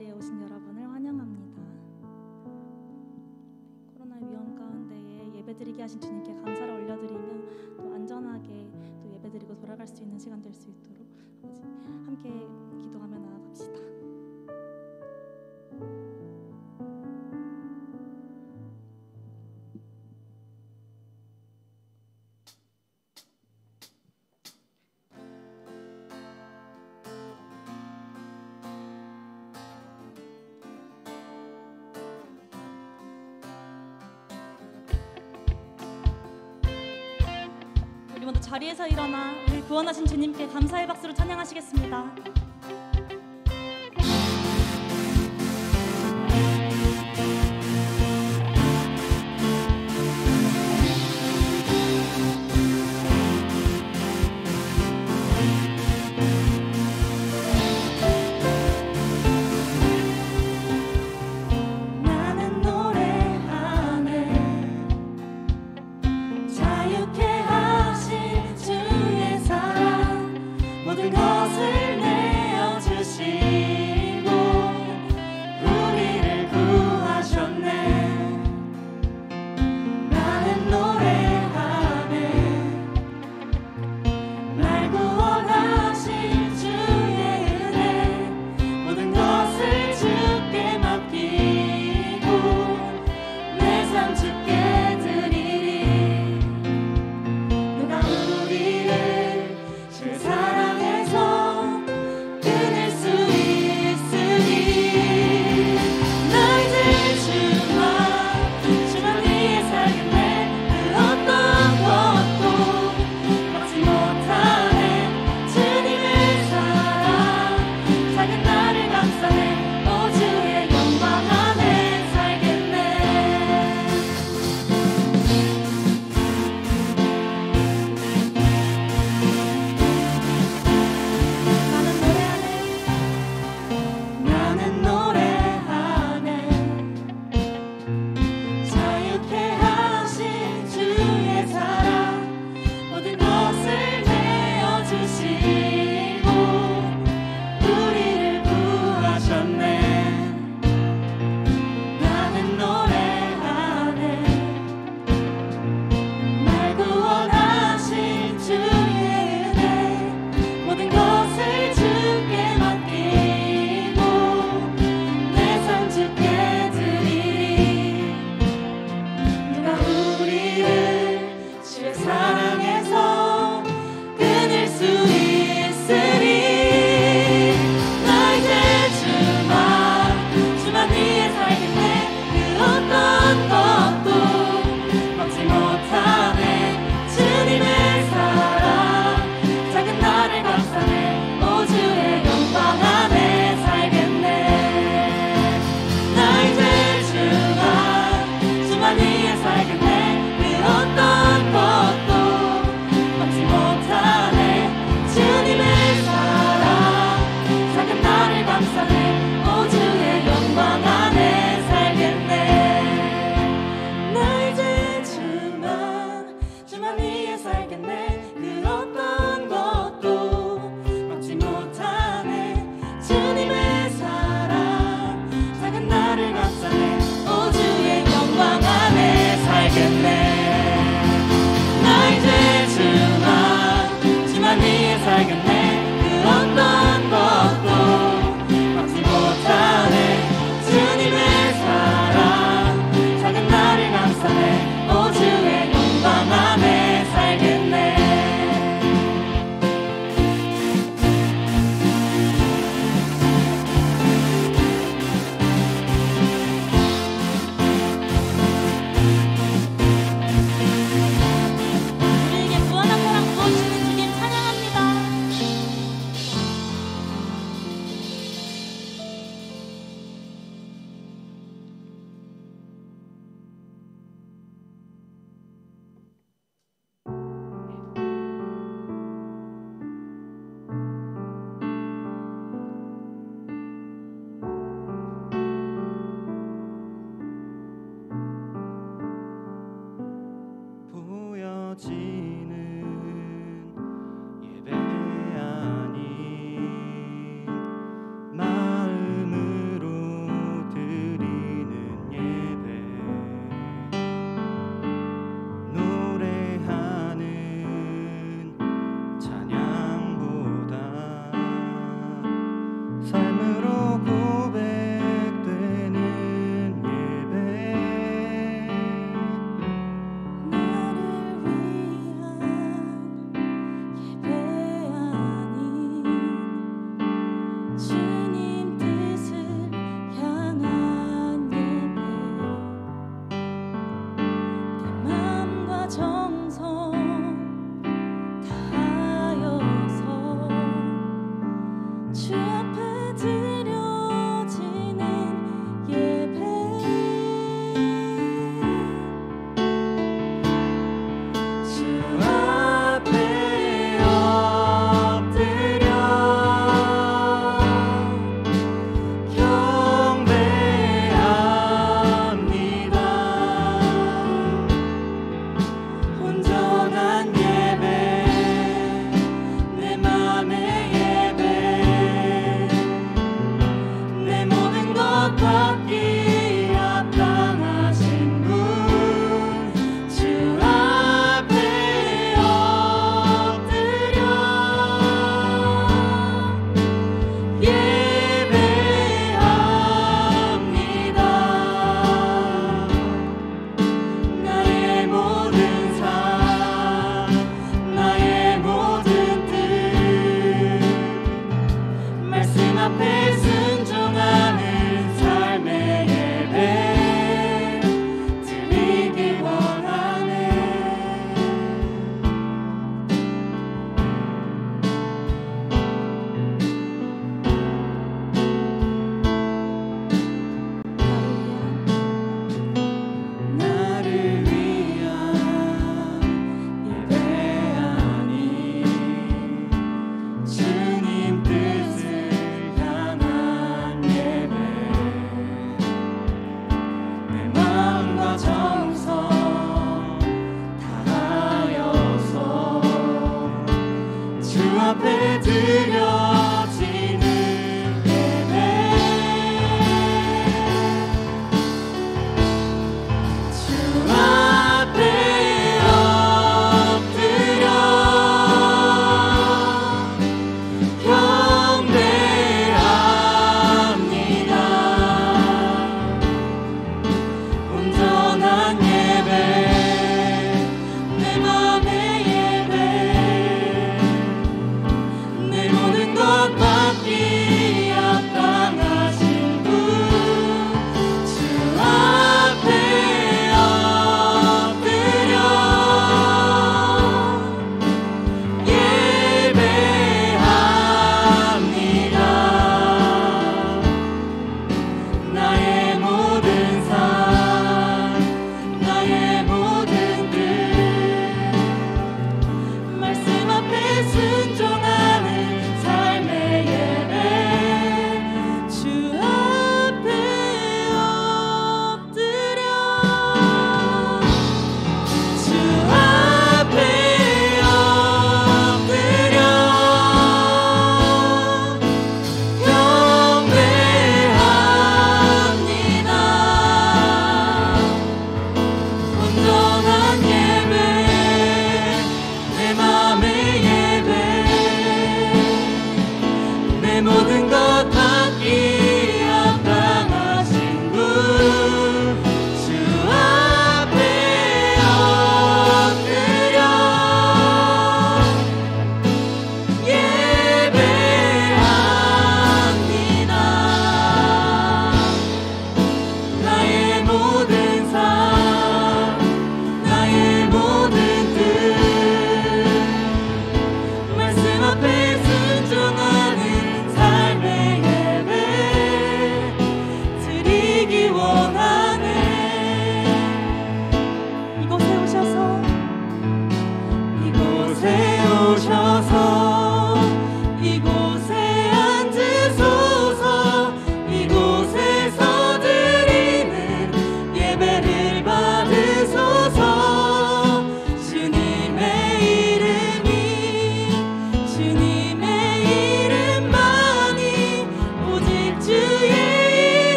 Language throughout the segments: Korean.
자리에 오신 여러분을 환영합니다. 코로나의 위험 가운데에 예배드리게 하신 주님께 감사를 올려드리며 또 안전하게 또 예배드리고 돌아갈 수 있는 시간 될 수 있도록 아버지 함께 기도하며 나아갑시다. 우리 모두 자리에서 일어나 우리 구원하신 주님께 감사의 박수로 찬양하시겠습니다. 모든 것을 내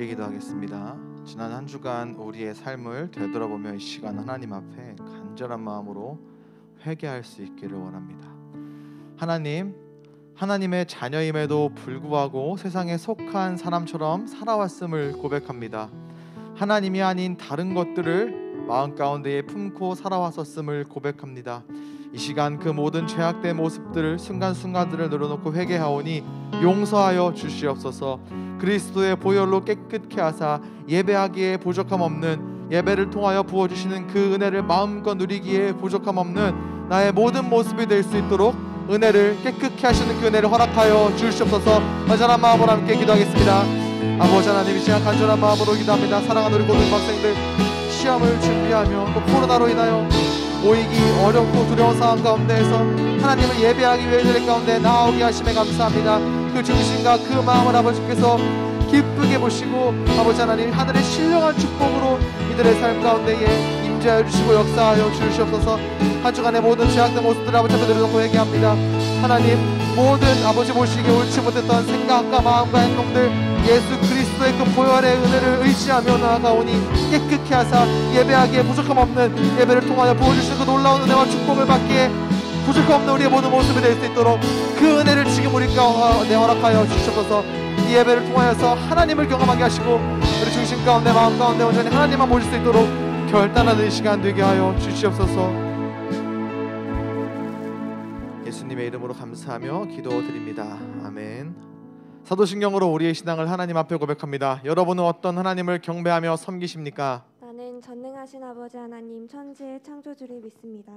함께 기도하겠습니다. 지난 한 주간 우리의 삶을 되돌아보며 이 시간 하나님 앞에 간절한 마음으로 회개할 수 있기를 원합니다. 하나님의 자녀임에도 불구하고 세상에 속한 사람처럼 살아왔음을 고백합니다. 하나님이 아닌 다른 것들을 마음 가운데에 품고 살아왔었음을 고백합니다. 이 시간 그 모든 죄악된 모습들을 순간순간들을 늘어놓고 회개하오니 용서하여 주시옵소서. 그리스도의 보혈로 깨끗케 하사 예배하기에 부족함 없는, 예배를 통하여 부어주시는 그 은혜를 마음껏 누리기에 부족함 없는 나의 모든 모습이 될 수 있도록 은혜를 깨끗케 하시는 그 은혜를 허락하여 주시옵소서. 간절한 마음으로 함께 기도하겠습니다. 아버지 하나님, 이 시간 간절한 마음으로 기도합니다. 사랑하는 우리 고등학생들, 시험을 준비하며 또 코로나로 인하여 모이기 어렵고 두려운 상황 가운데에서 하나님을 예배하기 위해 저희 가운데 나오게 하심에 감사합니다. 그 중심과 그 마음을 아버지께서 기쁘게 보시고 아버지 하나님, 하늘의 신령한 축복으로 이들의 삶 가운데에 임재하여 주시고 역사하여 주시옵소서. 한 주간의 모든 죄악된 모습들을 아버지 앞에 내려놓고 얘기합니다. 하나님, 모든 아버지 보시기에 옳지 못했던 생각과 마음과 행동들 예수 그리스도의 그 보혈의 은혜를 의지하며 나아가오니 깨끗케 하사 예배하기에 부족함 없는, 예배를 통하여 부어주시는 그 놀라운 은혜와 축복을 받기에 부족함 없는 우리의 모든 모습이 될 수 있도록 그 은혜를 지금 우리 가운데 허락하여 주시옵소서. 이 예배를 통하여서 하나님을 경험하게 하시고 우리 중심 가운데 마음 가운데 온전히 하나님만 모실 수 있도록 결단하는 이 시간 되게 하여 주시옵소서. 예수님의 이름으로 감사하며 기도드립니다. 아멘. 사도신경으로 우리의 신앙을 하나님 앞에 고백합니다. 여러분은 어떤 하나님을 경배하며 섬기십니까? 나는 전능하신 아버지 하나님, 천지의 창조주를 믿습니다.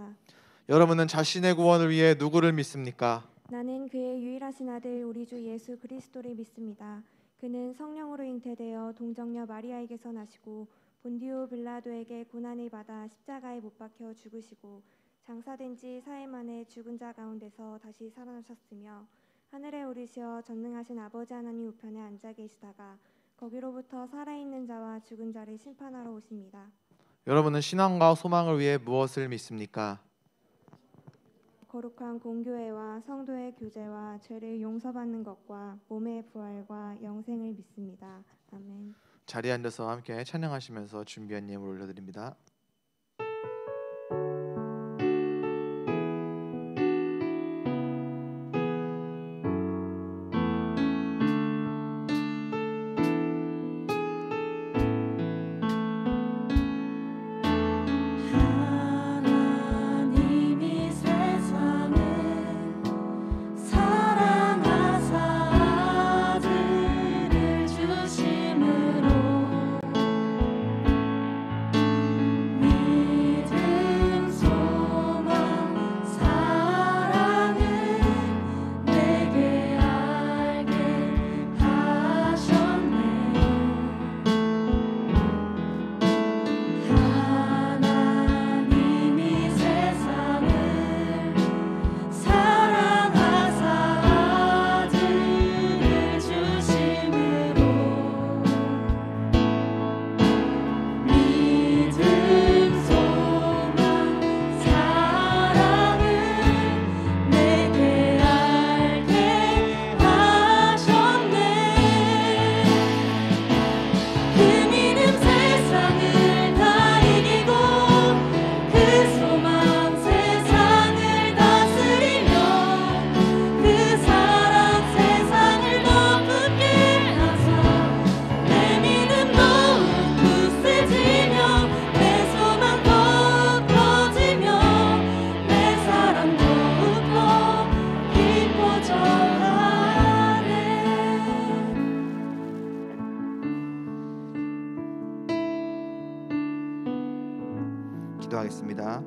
여러분은 자신의 구원을 위해 누구를 믿습니까? 나는 그의 유일하신 아들 우리 주 예수 그리스도를 믿습니다. 그는 성령으로 잉태되어 동정녀 마리아에게서 나시고 본디오 빌라도에게 고난을 받아 십자가에 못 박혀 죽으시고 장사된 지 4일 만에 죽은 자 가운데서 다시 살아나셨으며 하늘에 오르시어 전능하신 아버지 하나님 우편에 앉아 계시다가 거기로부터 살아있는 자와 죽은 자를 심판하러 오십니다. 여러분은 신앙과 소망을 위해 무엇을 믿습니까? 거룩한 공교회와 성도의 교제와 죄를 용서받는 것과 몸의 부활과 영생을 믿습니다. 아멘. 자리에 앉아서 함께 찬양하시면서 준비한 예물 올려드립니다. 기도하겠습니다.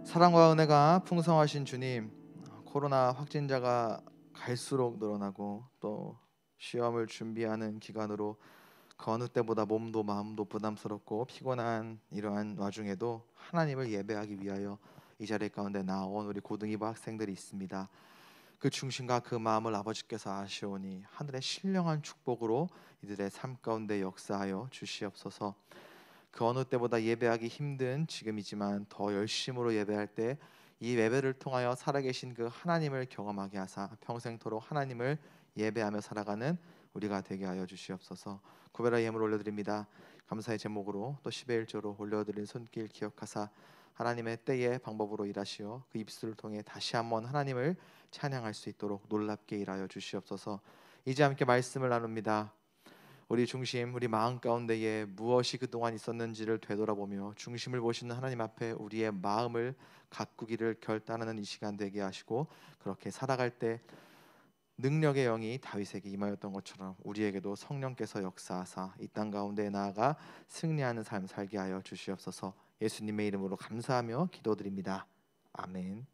사랑과 은혜가 풍성하신 주님, 코로나 확진자가 갈수록 늘어나고 또 시험을 준비하는 기간으로 그 어느 때보다 몸도 마음도 부담스럽고 피곤한 이러한 와중에도 하나님을 예배하기 위하여 이 자리 가운데 나온 우리 고등이부 학생들이 있습니다. 그 중심과 그 마음을 아버지께서 아시오니 하늘의 신령한 축복으로 이들의 삶 가운데 역사하여 주시옵소서. 그 어느 때보다 예배하기 힘든 지금이지만 더 열심으로 예배할 때 이 예배를 통하여 살아계신 그 하나님을 경험하게 하사 평생토록 하나님을 예배하며 살아가는 우리가 되게 하여 주시옵소서. 구별하여 예물 올려드립니다. 감사의 제목으로 또 10의 1조로 올려드린 손길 기억하사 하나님의 때에 방법으로 일하시어 그 입술을 통해 다시 한번 하나님을 찬양할 수 있도록 놀랍게 일하여 주시옵소서. 이제 함께 말씀을 나눕니다. 우리 중심, 우리 마음 가운데에 무엇이 그동안 있었는지를 되돌아보며 중심을 보시는 하나님 앞에 우리의 마음을 가꾸기를 결단하는 이 시간 되게 하시고, 그렇게 살아갈 때 능력의 영이 다윗에게 임하였던 것처럼 우리에게도 성령께서 역사하사 이 땅 가운데 나아가 승리하는 삶 살게 하여 주시옵소서. 예수님의 이름으로 감사하며 기도드립니다. 아멘.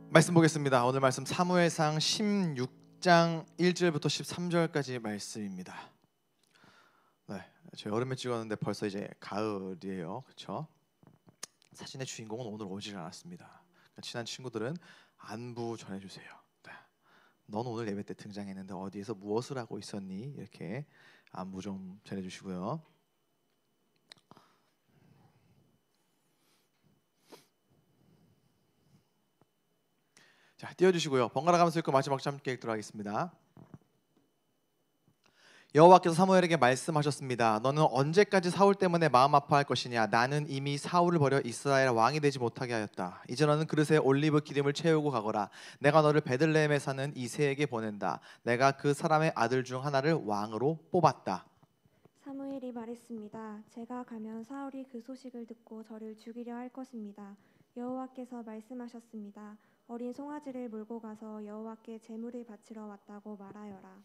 말씀 보겠습니다. 오늘 말씀 사무엘상 16장 1절부터 13절까지 말씀입니다. 네, 저희 여름에 찍었는데 벌써 이제 가을이에요. 그렇죠? 사진의 주인공은 오늘 오질 않았습니다. 친한 친구들은 안부 전해주세요. 네. 넌 오늘 예배 때 등장했는데 어디에서 무엇을 하고 있었니? 이렇게 안부 좀 전해주시고요. 자, 띄워주시고요. 번갈아 가면서 읽고 마지막 함께 읽도록 하겠습니다. 여호와께서 사무엘에게 말씀하셨습니다. 너는 언제까지 사울 때문에 마음 아파할 것이냐? 나는 이미 사울을 버려 이스라엘 왕이 되지 못하게 하였다. 이제 너는 그릇에 올리브 기름을 채우고 가거라. 내가 너를 베들레헴에 사는 이새에게 보낸다. 내가 그 사람의 아들 중 하나를 왕으로 뽑았다. 사무엘이 말했습니다. 제가 가면 사울이 그 소식을 듣고 저를 죽이려 할 것입니다. 여호와께서 말씀하셨습니다. 어린 송아지를 몰고 가서 여호와께 제물을 바치러 왔다고 말하여라.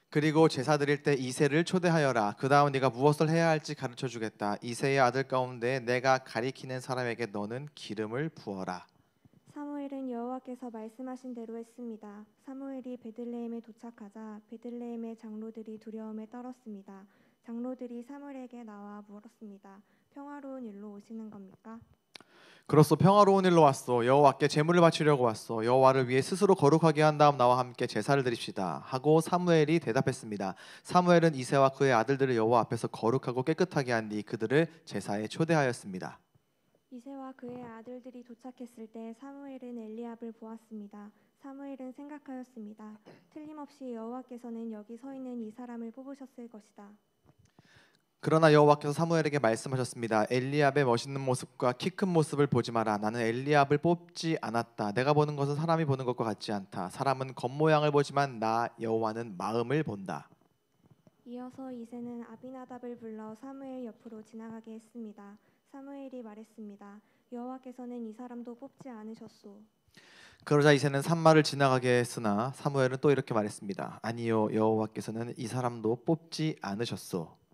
그리고 제사 드릴 때 이새를 초대하여라. 그 다음 네가 무엇을 해야 할지 가르쳐 주겠다. 이새의 아들 가운데 내가 가리키는 사람에게 너는 기름을 부어라. 사무엘은 여호와께서 말씀하신 대로 했습니다. 사무엘이 베들레헴에 도착하자 베들레헴의 장로들이 두려움에 떨었습니다. 장로들이 사무엘에게 나와 물었습니다. 평화로운 일로 오시는 겁니까? 그렇소, 평화로운 일로 왔소. 여호와께 제물을 바치려고 왔소. 여호와를 위해 스스로 거룩하게 한 다음 나와 함께 제사를 드립시다 하고 사무엘이 대답했습니다. 사무엘은 이새와 그의 아들들을 여호와 앞에서 거룩하고 깨끗하게 한 뒤 그들을 제사에 초대하였습니다. 이새와 그의 아들들이 도착했을 때 사무엘은 엘리압을 보았습니다. 사무엘은 생각하였습니다. 틀림없이 여호와께서는 여기 서 있는 이 사람을 뽑으셨을 것이다. 그러나 여호와께서 사무엘에게 말씀하셨습니다. 엘리압의 멋있는 모습과 키 큰 모습을 보지 마라. 나는 엘리압을 뽑지 않았다. 내가 보는 것은 사람이 보는 것과 같지 않다. 사람은 겉모양을 보지만 나 여호와는 마음을 본다. 이어서 이새는 아비나답을 불러 사무엘 옆으로 지나가게 했습니다. 사무엘이 말했습니다. 여호와께서는 이 사람도 뽑지 않으셨소. 그러자 이새는 산마를 지나가게 했으나 사무엘은 또 이렇게 말했습니다. 아니요, 여호와께서는 이 사람도 뽑지 않으셨소.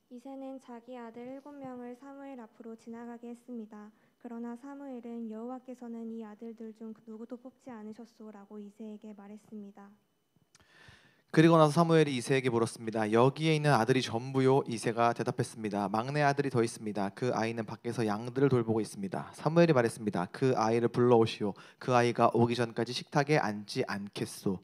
이새는 자기 아들 7명을 사무엘 앞으로 지나가게 했습니다. 그러나 사무엘은 여호와께서는 이 아들들 중 누구도 뽑지 않으셨소라고 이새에게 말했습니다. 그리고 나서 사무엘이 이새에게 물었습니다. 여기에 있는 아들이 전부요? 이새가 대답했습니다. 막내 아들이 더 있습니다. 그 아이는 밖에서 양들을 돌보고 있습니다. 사무엘이 말했습니다. 그 아이를 불러오시오. 그 아이가 오기 전까지 식탁에 앉지 않겠소.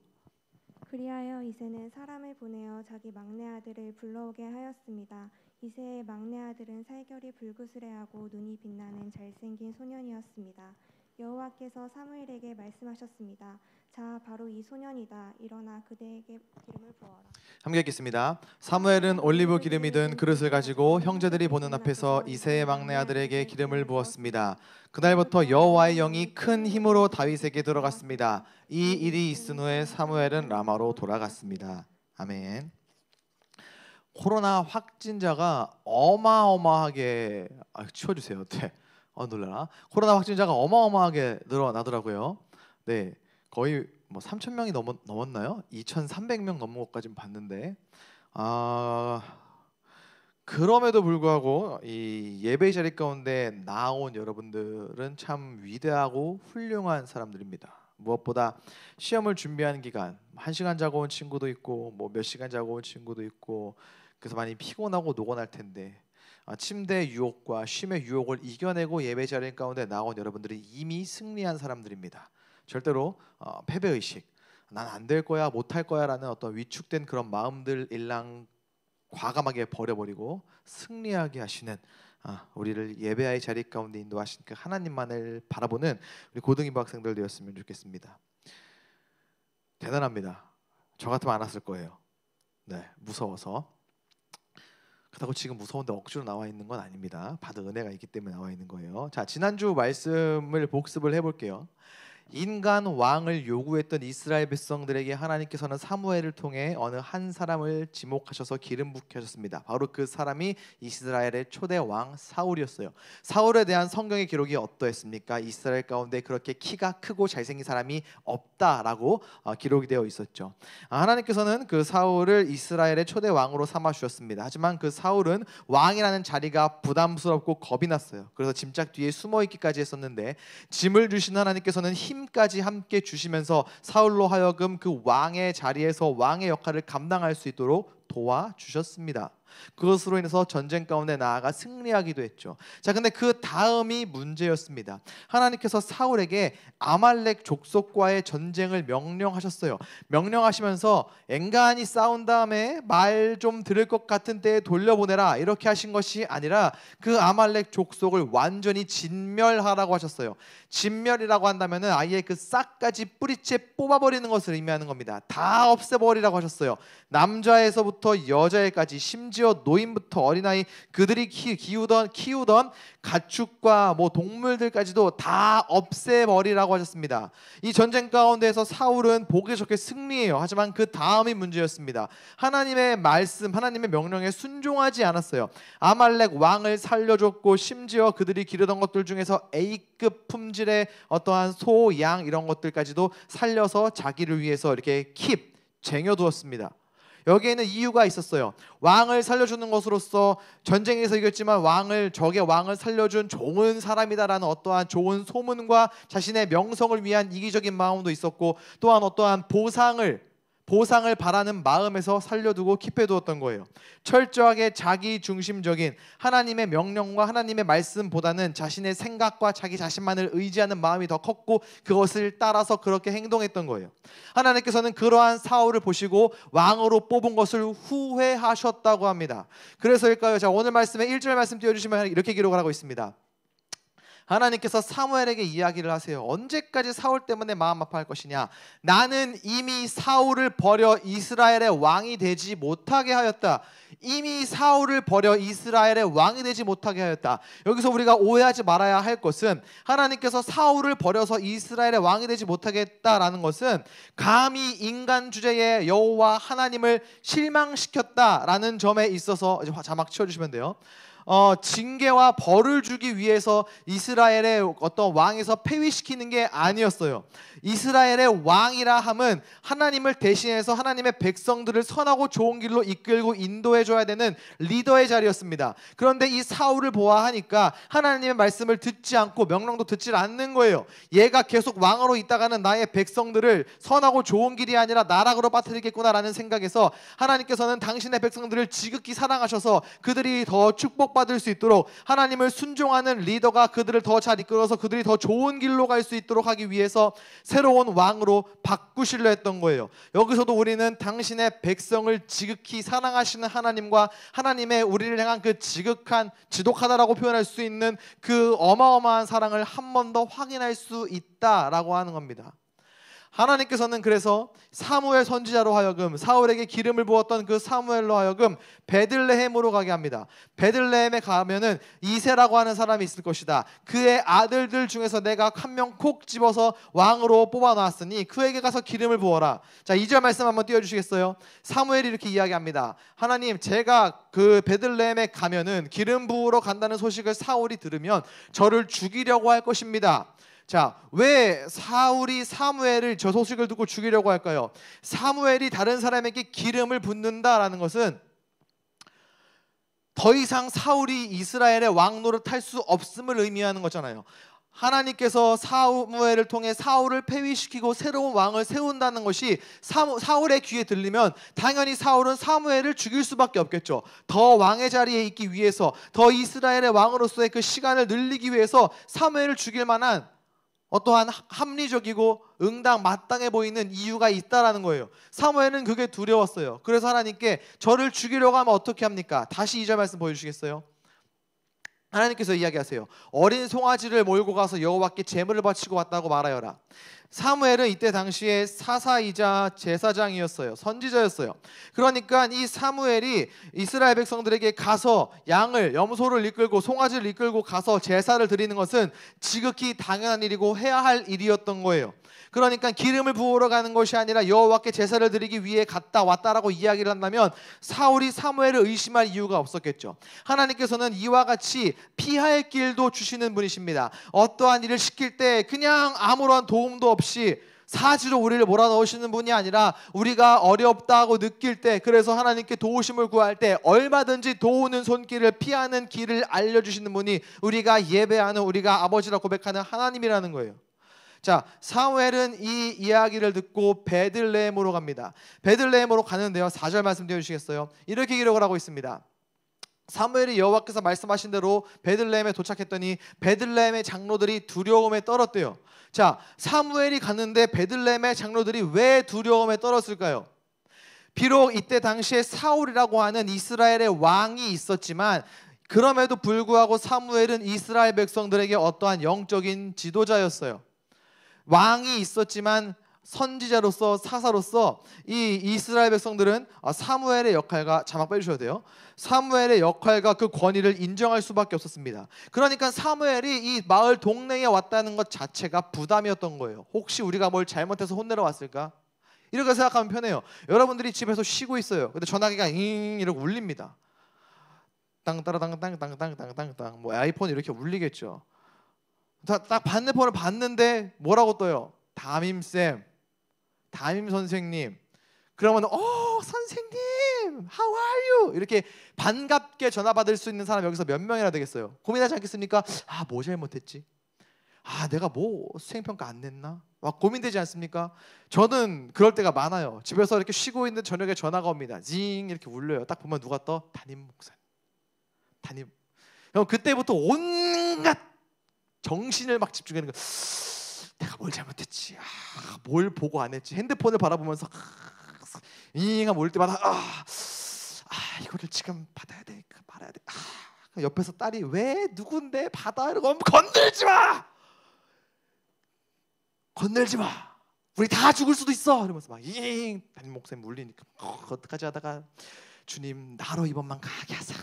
그리하여 이새는 사람을 보내어 자기 막내 아들을 불러오게 하였습니다. 이새의 막내 아들은 살결이 불그스레하고 눈이 빛나는 잘생긴 소년이었습니다. 여호와께서 사무엘에게 말씀하셨습니다. 자, 바로 이 소년이다. 일어나 그대에게 기름을 부어라. 함께 읽겠습니다. 사무엘은 올리브 기름이 든 그릇을 가지고 형제들이 보는 앞에서 이새의 막내 아들에게 기름을 부었습니다. 그날부터 여호와의 영이 큰 힘으로 다윗에게 들어갔습니다. 이 일이 있은 후에 사무엘은 라마로 돌아갔습니다. 아멘. 코로나 확진자가 어마어마하게 치워주세요. 네. 놀라라. 코로나 확진자가 어마어마하게 늘어나더라고요. 네, 거의 뭐 3,000명이 넘었나요? 2,300명 넘은 것까지 봤는데, 그럼에도 불구하고 이 예배 자리 가운데 나온 여러분들은 참 위대하고 훌륭한 사람들입니다. 무엇보다 시험을 준비하는 기간 1시간 자고 온 친구도 있고 뭐 몇 시간 자고 온 친구도 있고, 그래서 많이 피곤하고 노곤할 텐데 침대의 유혹과 쉼의 유혹을 이겨내고 예배 자리 가운데 나온 여러분들이 이미 승리한 사람들입니다. 절대로 패배의식, 난 안 될 거야, 못 할 거야라는 어떤 위축된 그런 마음들 일랑 과감하게 버려버리고 승리하게 하시는 우리를 예배의 자리 가운데 인도하신 그 하나님만을 바라보는 우리 고등이부 학생들 되었으면 좋겠습니다. 대단합니다. 저 같으면 안 왔을 거예요. 네, 무서워서. 그렇다고 지금 무서운데 억지로 나와 있는 건 아닙니다. 받은 은혜가 있기 때문에 나와 있는 거예요. 자, 지난주 말씀을 복습을 해볼게요. 인간 왕을 요구했던 이스라엘 백성들에게 하나님께서는 사무엘을 통해 어느 한 사람을 지목하셔서 기름 붓게 하셨습니다. 바로 그 사람이 이스라엘의 초대 왕 사울이었어요. 사울에 대한 성경의 기록이 어떠했습니까? 이스라엘 가운데 그렇게 키가 크고 잘생긴 사람이 없다라고 기록이 되어 있었죠. 하나님께서는 그 사울을 이스라엘의 초대 왕으로 삼아 주셨습니다. 하지만 그 사울은 왕이라는 자리가 부담스럽고 겁이 났어요. 그래서 짐짝 뒤에 숨어 있기까지 했었는데 짐을 주신 하나님께서는 힘까지 함께 주시면서 사울로 하여금 그 왕의 자리에서 왕의 역할을 감당할 수 있도록 도와주셨습니다. 그것으로 인해서 전쟁 가운데 나아가 승리하기도 했죠. 자, 근데 그 다음이 문제였습니다. 하나님께서 사울에게 아말렉 족속과의 전쟁을 명령하셨어요. 명령하시면서 엔간히 싸운 다음에 말 좀 들을 것 같은 때에 돌려보내라 이렇게 하신 것이 아니라 그 아말렉 족속을 완전히 진멸하라고 하셨어요. 진멸이라고 한다면 아예 그 싹까지 뿌리채 뽑아버리는 것을 의미하는 겁니다. 다 없애버리라고 하셨어요. 남자에서부터 여자에까지 심지어 노인부터 어린아이 그들이 키우던 가축과 동물들까지도 다 없애버리라고 하셨습니다. 이 전쟁 가운데에서 사울은 보기 좋게 승리해요. 하지만 그 다음이 문제였습니다. 하나님의 말씀, 하나님의 명령에 순종하지 않았어요. 아말렉 왕을 살려줬고 심지어 그들이 기르던 것들 중에서 A급 품질의 어떠한 소, 양 이런 것들까지도 살려서 자기를 위해서 이렇게 쟁여두었습니다. 여기에는 이유가 있었어요. 왕을 살려주는 것으로서 전쟁에서 이겼지만 적의 왕을 살려준 좋은 사람이다라는 어떠한 좋은 소문과 자신의 명성을 위한 이기적인 마음도 있었고, 또한 어떠한 보상을 바라는 마음에서 살려두고 킵해두었던 거예요. 철저하게 자기 중심적인 하나님의 명령과 하나님의 말씀보다는 자신의 생각과 자기 자신만을 의지하는 마음이 더 컸고 그것을 따라서 그렇게 행동했던 거예요. 하나님께서는 그러한 사울을 보시고 왕으로 뽑은 것을 후회하셨다고 합니다. 그래서일까요? 자, 오늘 말씀에 1절 말씀 띄워주시면 이렇게 기록을 하고 있습니다. 하나님께서 사무엘에게 이야기를 하세요. 언제까지 사울 때문에 마음 아파할 것이냐? 나는 이미 사울을 버려 이스라엘의 왕이 되지 못하게 하였다. 이미 사울을 버려 이스라엘의 왕이 되지 못하게 하였다. 여기서 우리가 오해하지 말아야 할 것은 하나님께서 사울을 버려서 이스라엘의 왕이 되지 못하게 했다라는 것은 감히 인간 주제에 여호와 하나님을 실망시켰다라는 점에 있어서 자막 치워주시면 돼요. 징계와 벌을 주기 위해서 이스라엘의 어떤 왕에서 폐위시키는 게 아니었어요. 이스라엘의 왕이라 함은 하나님을 대신해서 하나님의 백성들을 선하고 좋은 길로 이끌고 인도해 줘야 되는 리더의 자리였습니다. 그런데 이 사울을 보아하니까 하나님의 말씀을 듣지 않고 명령도 듣지 않는 거예요. 얘가 계속 왕으로 있다가는 나의 백성들을 선하고 좋은 길이 아니라 나락으로 빠뜨리겠구나라는 생각에서 하나님께서는 당신의 백성들을 지극히 사랑하셔서 그들이 더 축복받을 수 있도록 하나님을 순종하는 리더가 그들을 더 잘 이끌어서 그들이 더 좋은 길로 갈 수 있도록 하기 위해서 새로운 왕으로 바꾸시려 했던 거예요. 여기서도 우리는 당신의 백성을 지극히 사랑하시는 하나님과 하나님의 우리를 향한 그 지독하다라고 표현할 수 있는 그 어마어마한 사랑을 한 번 더 확인할 수 있다라고 하는 겁니다. 하나님께서는 그래서 사무엘 선지자로 하여금 사울에게 기름을 부었던 그 사무엘로 하여금 베들레헴으로 가게 합니다. 베들레헴에 가면은 이새라고 하는 사람이 있을 것이다. 그의 아들들 중에서 내가 한 명 콕 집어서 왕으로 뽑아놨으니 그에게 가서 기름을 부어라. 자, 2절 말씀 한번 띄워주시겠어요? 사무엘이 이렇게 이야기합니다. 하나님, 제가 그 베들레헴에 가면은 기름 부으러 간다는 소식을 사울이 들으면 저를 죽이려고 할 것입니다. 자, 왜 사울이 사무엘을 저 소식을 듣고 죽이려고 할까요? 사무엘이 다른 사람에게 기름을 붓는다라는 것은 더 이상 사울이 이스라엘의 왕 노릇할 수 없음을 의미하는 거잖아요. 하나님께서 사무엘을 통해 사울을 폐위시키고 새로운 왕을 세운다는 것이 사울의 귀에 들리면 당연히 사울은 사무엘을 죽일 수밖에 없겠죠. 더 왕의 자리에 있기 위해서, 더 이스라엘의 왕으로서의 그 시간을 늘리기 위해서 사무엘을 죽일 만한 어떠한 합리적이고 마땅해 보이는 이유가 있다라는 거예요. 사무엘은 그게 두려웠어요. 그래서 하나님께 저를 죽이려고 하면 어떻게 합니까? 다시 2절 말씀 보여주시겠어요? 하나님께서 이야기하세요. 어린 송아지를 몰고 가서 여호와께 제물을 바치고 왔다고 말하여라. 사무엘은 이때 당시에 사사이자 제사장이었어요. 선지자였어요. 그러니까 이 사무엘이 이스라엘 백성들에게 가서 양을, 염소를 이끌고 송아지를 이끌고 가서 제사를 드리는 것은 지극히 당연한 일이고 해야 할 일이었던 거예요. 그러니까 기름을 부으러 가는 것이 아니라 여호와께 제사를 드리기 위해 갔다 왔다라고 이야기를 한다면 사울이 사무엘을 의심할 이유가 없었겠죠. 하나님께서는 이와 같이 피할 길도 주시는 분이십니다. 어떠한 일을 시킬 때 그냥 아무런 도움도 없이 사지로 우리를 몰아넣으시는 분이 아니라 우리가 어렵다고 느낄 때, 그래서 하나님께 도우심을 구할 때 얼마든지 도우는 손길을 피하는 길을 알려주시는 분이 우리가 예배하는, 우리가 아버지라 고백하는 하나님이라는 거예요. 자, 사무엘은 이 이야기를 듣고 베들레헴으로 갑니다. 베들레헴으로 가는데요, 4절 말씀 띄워주시겠어요? 이렇게 기록을 하고 있습니다. 사무엘이 여호와께서 말씀하신 대로 베들레헴에 도착했더니 베들레헴의 장로들이 두려움에 떨었대요. 자, 사무엘이 갔는데 베들레헴의 장로들이 왜 두려움에 떨었을까요? 비록 이때 당시에 사울이라고 하는 이스라엘의 왕이 있었지만 그럼에도 불구하고 사무엘은 이스라엘 백성들에게 어떠한 영적인 지도자였어요. 왕이 있었지만 선지자로서, 사사로서 이 이스라엘 백성들은 사무엘의 역할과, 자막 빼주셔야 돼요, 사무엘의 역할과 그 권위를 인정할 수밖에 없었습니다. 그러니까 사무엘이 이 마을 동네에 왔다는 것 자체가 부담이었던 거예요. 혹시 우리가 뭘 잘못해서 혼내러 왔을까? 이렇게 생각하면 편해요. 여러분들이 집에서 쉬고 있어요. 근데 전화기가 잉 이러고 울립니다. 땅따라땅땅땅땅땅땅땅, 뭐 아이폰 이렇게 울리겠죠. 딱 반대폰을 봤는데 뭐라고 떠요? 담임쌤, 담임 선생님. 그러면 선생님, how are you? 이렇게 반갑게 전화 받을 수 있는 사람 여기서 몇 명이나 되겠어요? 고민하지 않겠습니까? 뭐 잘못했지? 내가 뭐 수행평가 안 냈나? 고민되지 않습니까? 저는 그럴 때가 많아요. 집에서 이렇게 쉬고 있는 저녁에 전화가 옵니다. 징 이렇게 울려요. 딱 보면 누가 떠? 담임 목사님. 담임. 그때부터 온갖 정신을 막 집중하는 거. 내가 뭘 잘못했지? 뭘 보고 안 했지? 핸드폰을 바라보면서 잉하면 올 때마다 이거를 지금 받아야 돼, 말아야 돼. 옆에서 딸이 왜 누군데 받아? 이러고 건들지 마, 건들지 마. 우리 다 죽을 수도 있어. 이러면서 막 담임 목사님 울리니까 어떡하지 하다가 주님 나로 이번만 가게 하사.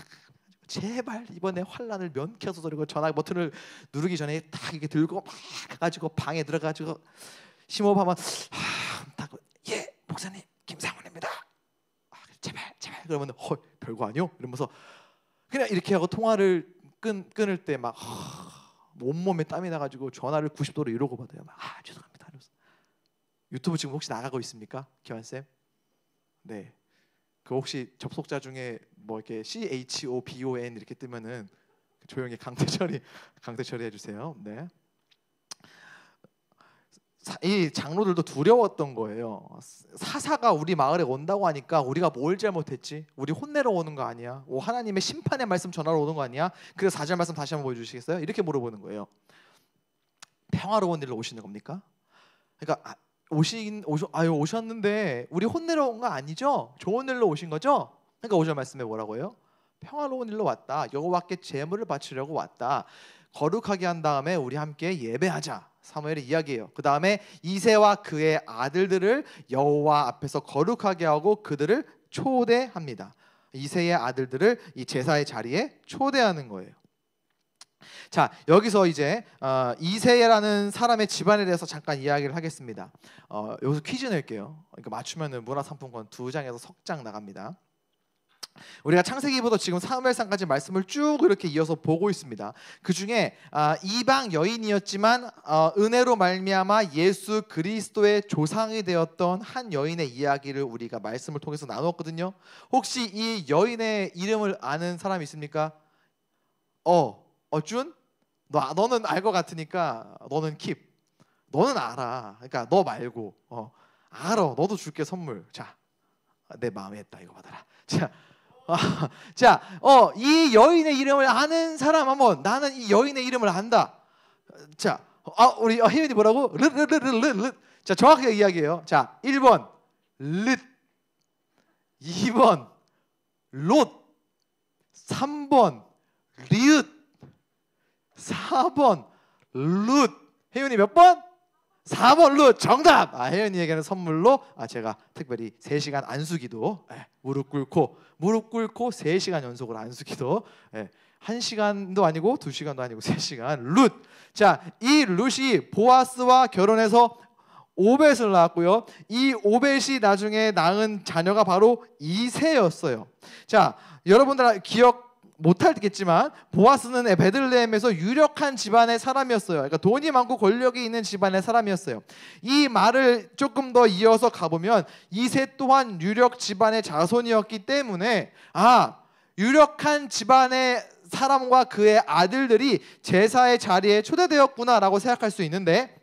제발 이번에 환란을 면케하소서. 그리고 전화 버튼을 누르기 전에 딱 이렇게 들고 막 가가지고 방에 들어가지고 심호흡하면 예 목사님 김상훈입니다. 제발 그러면 별거 아니요? 이러면서 그냥 이렇게 하고 통화를 끊을 때 막 온몸에 땀이 나가지고 전화를 90도로 이러고 받아요. 죄송합니다. 이러면서. 유튜브 지금 혹시 나가고 있습니까, 기환 쌤? 네. 그 혹시 접속자 중에 뭐 이렇게 CHOBON 이렇게 뜨면은 조용히 강퇴 처리 해주세요. 네. 이 장로들도 두려웠던 거예요. 사사가 우리 마을에 온다고 하니까 우리가 뭘 잘못했지? 우리 혼내러 오는 거 아니야? 하나님의 심판의 말씀 전하러 오는 거 아니야? 그래서 4절 말씀 다시 한번 보여주시겠어요? 이렇게 물어보는 거예요. 평화로운 일로 오시는 겁니까? 그러니까 오셨는데 우리 혼내러 온 거 아니죠? 좋은 일로 오신 거죠? 그러니까 5절 말씀에 뭐라고 해요? 평화로운 일로 왔다. 여호와께 제물을 바치려고 왔다. 거룩하게 한 다음에 우리 함께 예배하자. 사무엘의 이야기예요. 그 다음에 이새와 그의 아들들을 여호와 앞에서 거룩하게 하고 그들을 초대합니다. 이새의 아들들을 이 제사의 자리에 초대하는 거예요. 자, 여기서 이제 이새라는 사람의 집안에 대해서 잠깐 이야기를 하겠습니다. 여기서 퀴즈 낼게요. 그러니까 맞추면은 문화상품권 2장에서 석 장 나갑니다. 우리가 창세기부터 지금 사무엘상까지 말씀을 쭉 이렇게 이어서 보고 있습니다. 그 중에 이방 여인이었지만 은혜로 말미암아 예수 그리스도의 조상이 되었던 한 여인의 이야기를 우리가 말씀을 통해서 나누었거든요. 혹시 이 여인의 이름을 아는 사람 있습니까? 준? 너는 알 것 같으니까 너는 킵. 너는 알아. 그러니까 너 말고 알아. 너도 줄게 선물. 자, 내 마음에 했다. 이거 받아라. 이 여인의 이름을 아는 사람 한번. 나는 이 여인의 이름을 안다. 자, 우리 혜윤이 뭐라고? 르. 자, 정확하게 이야기해요. 자, 1번 르, 2번 롯, 3번 리읒, 4번 룻. 혜윤이 몇 번? 4번 룻. 정답. 혜윤이에게는 선물로 제가 특별히 3시간 안수기도, 무릎 꿇고 3시간 연속으로 안수기도, 1시간도 아니고 2시간도 아니고 3시간 룻. 자, 이 룻이 보아스와 결혼해서 오벳을 낳았고요. 이 오벳이 나중에 낳은 자녀가 바로 이새였어요. 자, 여러분들 기억 못하겠지만 보아스는 베들레헴에서 유력한 집안의 사람이었어요. 그러니까 돈이 많고 권력이 있는 집안의 사람이었어요. 이 말을 조금 더 이어서 가보면 이새 또한 유력 집안의 자손이었기 때문에 유력한 집안의 사람과 그의 아들들이 제사의 자리에 초대되었구나라고 생각할 수 있는데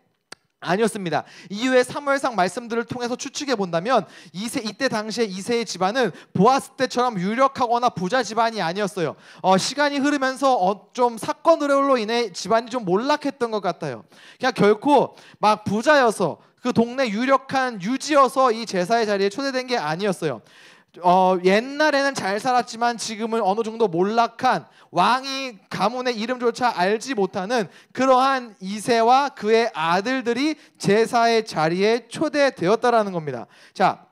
아니었습니다. 이후에 사무엘상 말씀들을 통해서 추측해 본다면 이때 당시에 이새의 집안은 보아스 때처럼 유력하거나 부자 집안이 아니었어요. 시간이 흐르면서 좀 사건으로 인해 집안이 좀 몰락했던 것 같아요. 그냥 결코 막 부자여서 그 동네 유력한 유지여서 이 제사의 자리에 초대된 게 아니었어요. 옛날에는 잘 살았지만 지금은 어느 정도 몰락한, 왕이 가문의 이름조차 알지 못하는 그러한 이새와 그의 아들들이 제사의 자리에 초대되었다라는 겁니다. 자,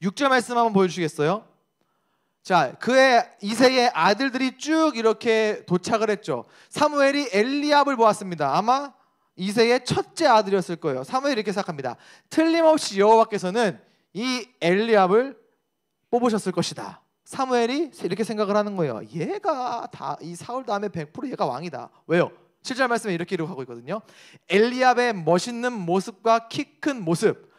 6절 말씀 한번 보여주시겠어요? 자, 그의 이새의 아들들이 쭉 이렇게 도착을 했죠. 사무엘이 엘리압을 보았습니다. 아마 이새의 첫째 아들이었을 거예요. 사무엘이 이렇게 생각합니다. 틀림없이 여호와께서는 이 엘리압을 뽑으셨을 것이다. 사무엘이 이렇게 생각을 하는 거예요. 얘가 이 사울 다음에 100% 얘가 왕이다. 왜요? 7절 말씀에 이렇게 기록하고 있거든요. 엘리압의 멋있는 모습과 키 큰 모습.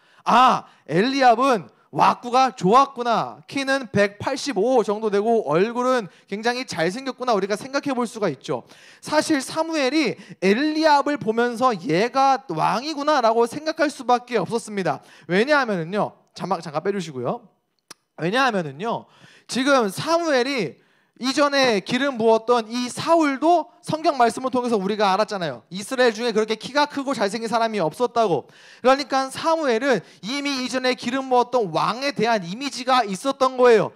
엘리압은 와꾸가 좋았구나. 키는 185 정도 되고 얼굴은 굉장히 잘생겼구나. 우리가 생각해 볼 수가 있죠. 사실 사무엘이 엘리압을 보면서 얘가 왕이구나 라고 생각할 수밖에 없었습니다. 왜냐하면은요, 잠깐 빼주시고요. 왜냐하면은요, 지금 사무엘이 이전에 기름 부었던 이 사울도 성경 말씀을 통해서 우리가 알았잖아요. 이스라엘 중에 그렇게 키가 크고 잘생긴 사람이 없었다고. 그러니까 사무엘은 이미 이전에 기름 부었던 왕에 대한 이미지가 있었던 거예요.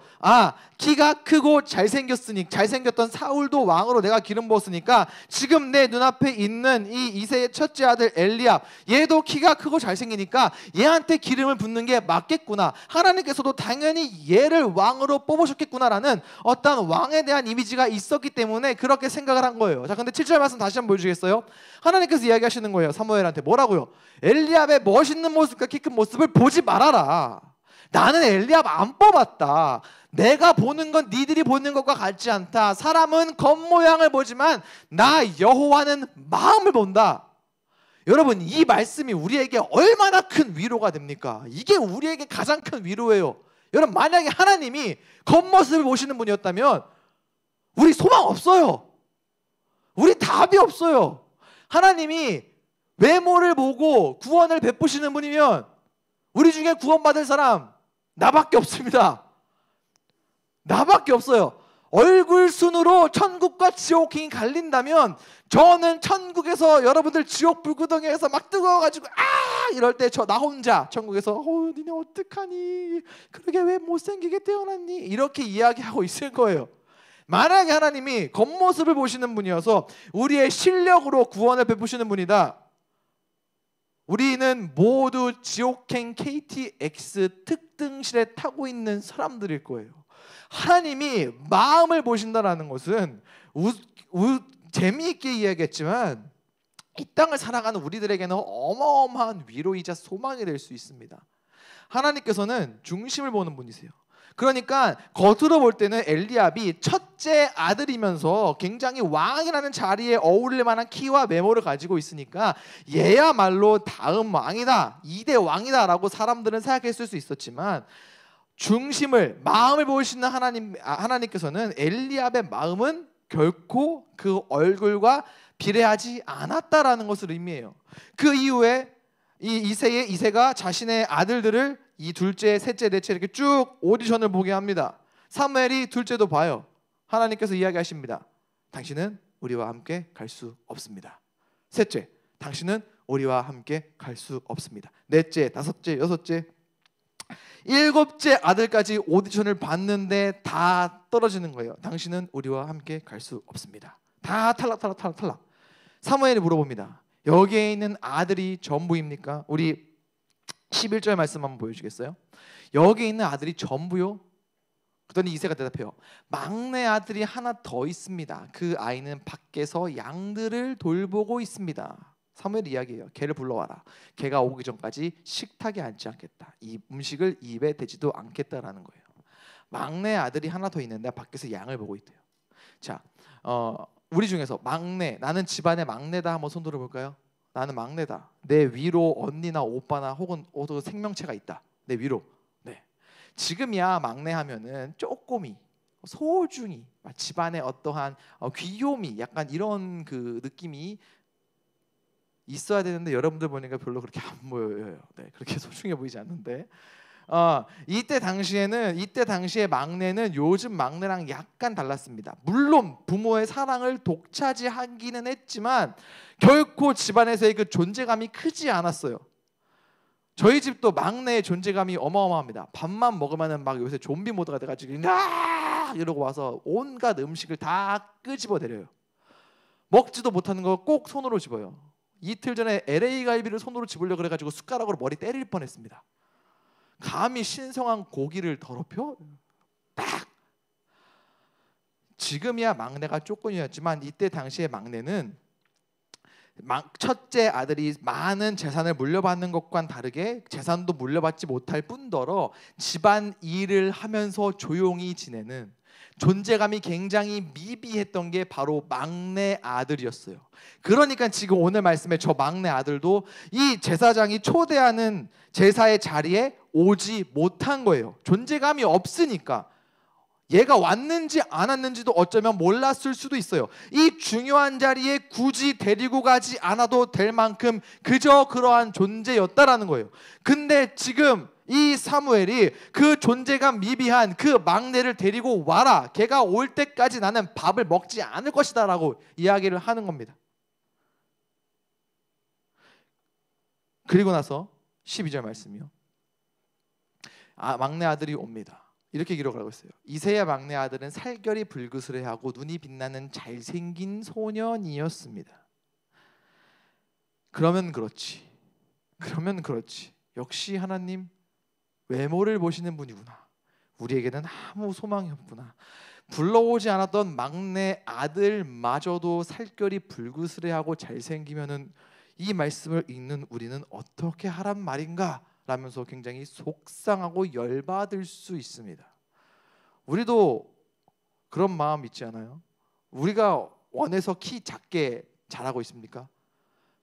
키가 크고 잘생겼던 사울도 왕으로 내가 기름 부었으니까 지금 내 눈앞에 있는 이 이새의 첫째 아들 엘리압, 얘도 키가 크고 잘생기니까 얘한테 기름을 붓는 게 맞겠구나. 하나님께서도 당연히 얘를 왕으로 뽑으셨겠구나라는 어떤 왕에 대한 이미지가 있었기 때문에 그렇게 생각을 한 거예요. 자, 근데 7절 말씀 다시 한번 보여주시겠어요? 하나님께서 이야기하시는 거예요. 사무엘한테 뭐라고요? 엘리압의 멋있는 모습과 키 큰 모습을 보지 말아라. 나는 엘리압 안 뽑았다. 내가 보는 건 니들이 보는 것과 같지 않다. 사람은 겉모양을 보지만 나 여호와는 마음을 본다. 여러분, 이 말씀이 우리에게 얼마나 큰 위로가 됩니까? 이게 우리에게 가장 큰 위로예요. 여러분, 만약에 하나님이 겉모습을 보시는 분이었다면 우리 소망 없어요. 우리 답이 없어요. 하나님이 외모를 보고 구원을 베푸시는 분이면 우리 중에 구원받을 사람 나밖에 없습니다. 나밖에 없어요. 얼굴 순으로 천국과 지옥이 갈린다면 저는 천국에서 여러분들 지옥 불구덩이에서 막 뜨거워가지고 이럴 때 나 혼자 천국에서 니네 어떡하니, 그러게 왜 못생기게 태어났니, 이렇게 이야기하고 있을 거예요. 만약에 하나님이 겉모습을 보시는 분이어서 우리의 실력으로 구원을 베푸시는 분이다, 우리는 모두 지옥행 KTX 특등실에 타고 있는 사람들일 거예요. 하나님이 마음을 보신다는 것은 재미있게 이야기했지만 이 땅을 살아가는 우리들에게는 어마어마한 위로이자 소망이 될 수 있습니다. 하나님께서는 중심을 보는 분이세요. 그러니까 겉으로 볼 때는 엘리압이 첫째 아들이면서 굉장히 왕이라는 자리에 어울릴 만한 키와 외모를 가지고 있으니까 얘야말로 다음 왕이다, 2대 왕이다 라고 사람들은 생각했을 수 있었지만 중심을, 마음을 보시는 하나님께서는 엘리압의 마음은 결코 그 얼굴과 비례하지 않았다라는 것을 의미해요. 그 이후에 이새가 자신의 아들들을 이 둘째, 셋째, 넷째 이렇게 쭉 오디션을 보게 합니다. 사무엘이 둘째도 봐요. 하나님께서 이야기하십니다. 당신은 우리와 함께 갈 수 없습니다. 셋째, 당신은 우리와 함께 갈 수 없습니다. 넷째, 다섯째, 여섯째, 일곱째 아들까지 오디션을 봤는데 다 떨어지는 거예요. 당신은 우리와 함께 갈 수 없습니다. 다 탈락. 사무엘이 물어봅니다. 여기에 있는 아들이 전부입니까? 우리 11절 말씀 한번 보여주겠어요? 여기에 있는 아들이 전부요? 그랬더니 이새가 대답해요. 막내 아들이 하나 더 있습니다. 그 아이는 밖에서 양들을 돌보고 있습니다. 사무엘이 이야기해요. 걔를 불러와라. 걔가 오기 전까지 식탁에 앉지 않겠다. 이 음식을 입에 대지도 않겠다라는 거예요. 막내 아들이 하나 더 있는데 밖에서 양을 보고 있대요. 자, 우리 중에서 막내, 나는 집안의 막내다 한번 손 들어볼까요? 나는 막내다. 내 위로 언니나 오빠나 혹은 생명체가 있다. 내 위로. 네. 지금이야 막내 하면은 쪼꼬미, 소중이, 집안의 어떠한 귀요미, 약간 이런 그 느낌이 있어야 되는데 여러분들 보니까 별로 그렇게 안 보여요. 네, 그렇게 소중해 보이지 않는데 이때 당시에 막내는 요즘 막내랑 약간 달랐습니다. 물론 부모의 사랑을 독차지하기는 했지만 결코 집안에서의 그 존재감이 크지 않았어요. 저희 집도 막내의 존재감이 어마어마합니다. 밥만 먹으면은 막 요새 좀비 모드가 돼가지고 이러고 와서 온갖 음식을 다 끄집어내려요. 먹지도 못하는 거 꼭 손으로 집어요. 이틀 전에 LA 갈비를 손으로 집으려고 그래가지고 숟가락으로 머리 때릴 뻔했습니다. 감히 신성한 고기를 더럽혀? 딱! 지금이야 막내가 조건이었지만 이때 당시의 막내는 첫째 아들이 많은 재산을 물려받는 것과는 다르게 재산도 물려받지 못할 뿐더러 집안 일을 하면서 조용히 지내는 존재감이 굉장히 미비했던 게 바로 막내 아들이었어요. 그러니까 지금 오늘 말씀에 저 막내 아들도 이 제사장이 초대하는 제사의 자리에 오지 못한 거예요. 존재감이 없으니까. 얘가 왔는지 안 왔는지도 어쩌면 몰랐을 수도 있어요. 이 중요한 자리에 굳이 데리고 가지 않아도 될 만큼 그저 그러한 존재였다라는 거예요. 근데 지금 이 사무엘이 그 존재감 미비한 그 막내를 데리고 와라. 걔가 올 때까지 나는 밥을 먹지 않을 것이다 라고 이야기를 하는 겁니다. 그리고 나서 12절 말씀이요. 막내 아들이 옵니다. 이렇게 기록을 하고 있어요. 이새의 막내 아들은 살결이 불그스레하고 눈이 빛나는 잘생긴 소년이었습니다. 그러면 그렇지. 역시 하나님 외모를 보시는 분이구나. 우리에게는 아무 소망이 없구나. 불러오지 않았던 막내 아들마저도 살결이 불그스레하고 잘생기면은 이 말씀을 읽는 우리는 어떻게 하란 말인가? 라면서 굉장히 속상하고 열받을 수 있습니다. 우리도 그런 마음 있지 않아요? 우리가 원해서 키 작게 자라고 있습니까?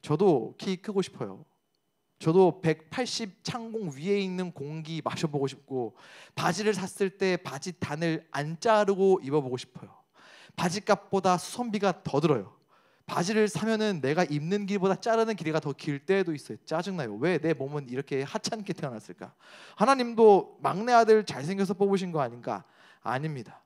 저도 키 크고 싶어요. 저도 180 창공 위에 있는 공기 마셔보고 싶고 바지를 샀을 때 바지 단을 안 자르고 입어보고 싶어요. 바지값보다 수선비가 더 들어요. 바지를 사면은 내가 입는 길보다 자르는 길이가 더 길 때도 있어요. 짜증나요. 왜 내 몸은 이렇게 하찮게 태어났을까? 하나님도 막내 아들 잘생겨서 뽑으신 거 아닌가? 아닙니다.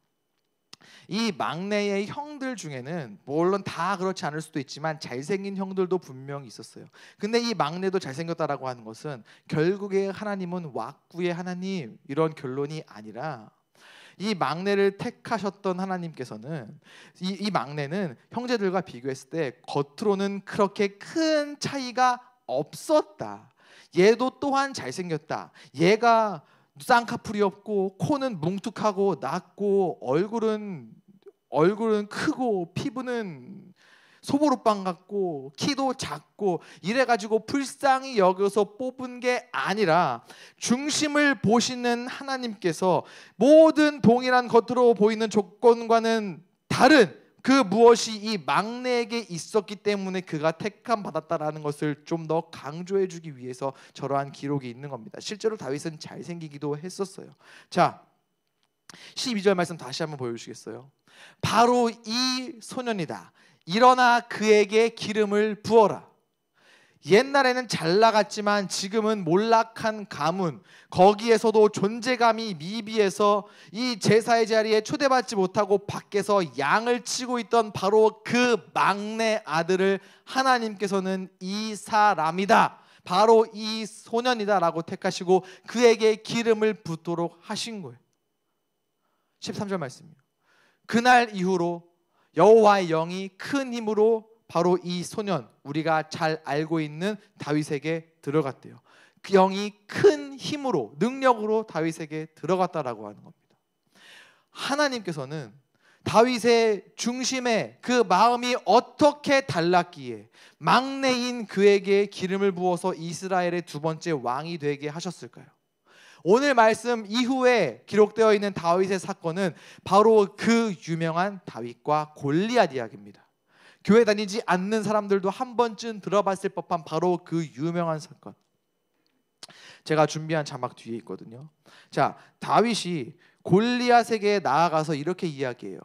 이 막내의 형들 중에는 물론 다 그렇지 않을 수도 있지만 잘생긴 형들도 분명히 있었어요. 근데 이 막내도 잘생겼다라고 하는 것은 결국에 하나님은 왁구의 하나님 이런 결론이 아니라 이 막내를 택하셨던 하나님께서는 이 막내는 형제들과 비교했을 때 겉으로는 그렇게 큰 차이가 없었다. 얘도 또한 잘생겼다. 얘가 쌍꺼풀이 없고 코는 뭉툭하고 낮고 얼굴은 크고 피부는 소보루빵 같고 키도 작고 이래가지고 불쌍히 여겨서 뽑은 게 아니라 중심을 보시는 하나님께서 모든 동일한 겉으로 보이는 조건과는 다른 그 무엇이 이 막내에게 있었기 때문에 그가 택함 받았다라는 것을 좀 더 강조해 주기 위해서 저러한 기록이 있는 겁니다. 실제로 다윗은 잘생기기도 했었어요. 자, 12절 말씀 다시 한번 보여주시겠어요? 바로 이 소년이다. 일어나 그에게 기름을 부어라. 옛날에는 잘 나갔지만 지금은 몰락한 가문, 거기에서도 존재감이 미비해서 이 제사의 자리에 초대받지 못하고 밖에서 양을 치고 있던 바로 그 막내 아들을 하나님께서는 이 사람이다, 바로 이 소년이다 라고 택하시고 그에게 기름을 붓도록 하신 거예요. 13절 말씀이에요. 그날 이후로 여호와의 영이 큰 힘으로 바로 이 소년, 우리가 잘 알고 있는 다윗에게 들어갔대요. 그 영이 큰 힘으로, 능력으로 다윗에게 들어갔다라고 하는 겁니다. 하나님께서는 다윗의 중심에 그 마음이 어떻게 달랐기에 막내인 그에게 기름을 부어서 이스라엘의 두 번째 왕이 되게 하셨을까요? 오늘 말씀 이후에 기록되어 있는 다윗의 사건은 바로 그 유명한 다윗과 골리앗 이야기입니다. 교회 다니지 않는 사람들도 한 번쯤 들어봤을 법한 바로 그 유명한 사건. 제가 준비한 자막 뒤에 있거든요. 자, 다윗이 골리앗에게 나아가서 이렇게 이야기해요.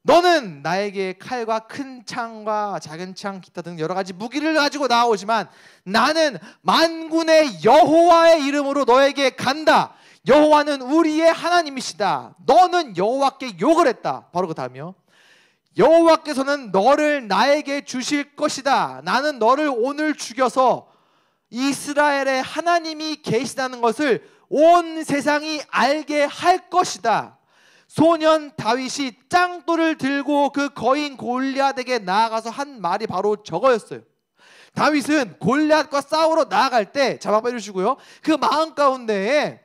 너는 나에게 칼과 큰 창과 작은 창, 기타 등 여러 가지 무기를 가지고 나오지만 나는 만군의 여호와의 이름으로 너에게 간다. 여호와는 우리의 하나님이시다. 너는 여호와께 욕을 했다. 바로 그 다음이요. 여호와께서는 너를 나에게 주실 것이다. 나는 너를 오늘 죽여서 이스라엘의 하나님이 계시다는 것을 온 세상이 알게 할 것이다. 소년 다윗이 짱돌을 들고 그 거인 골리앗에게 나아가서 한 말이 바로 저거였어요. 다윗은 골리앗과 싸우러 나아갈 때, 자막 빼주시고요, 그 마음 가운데에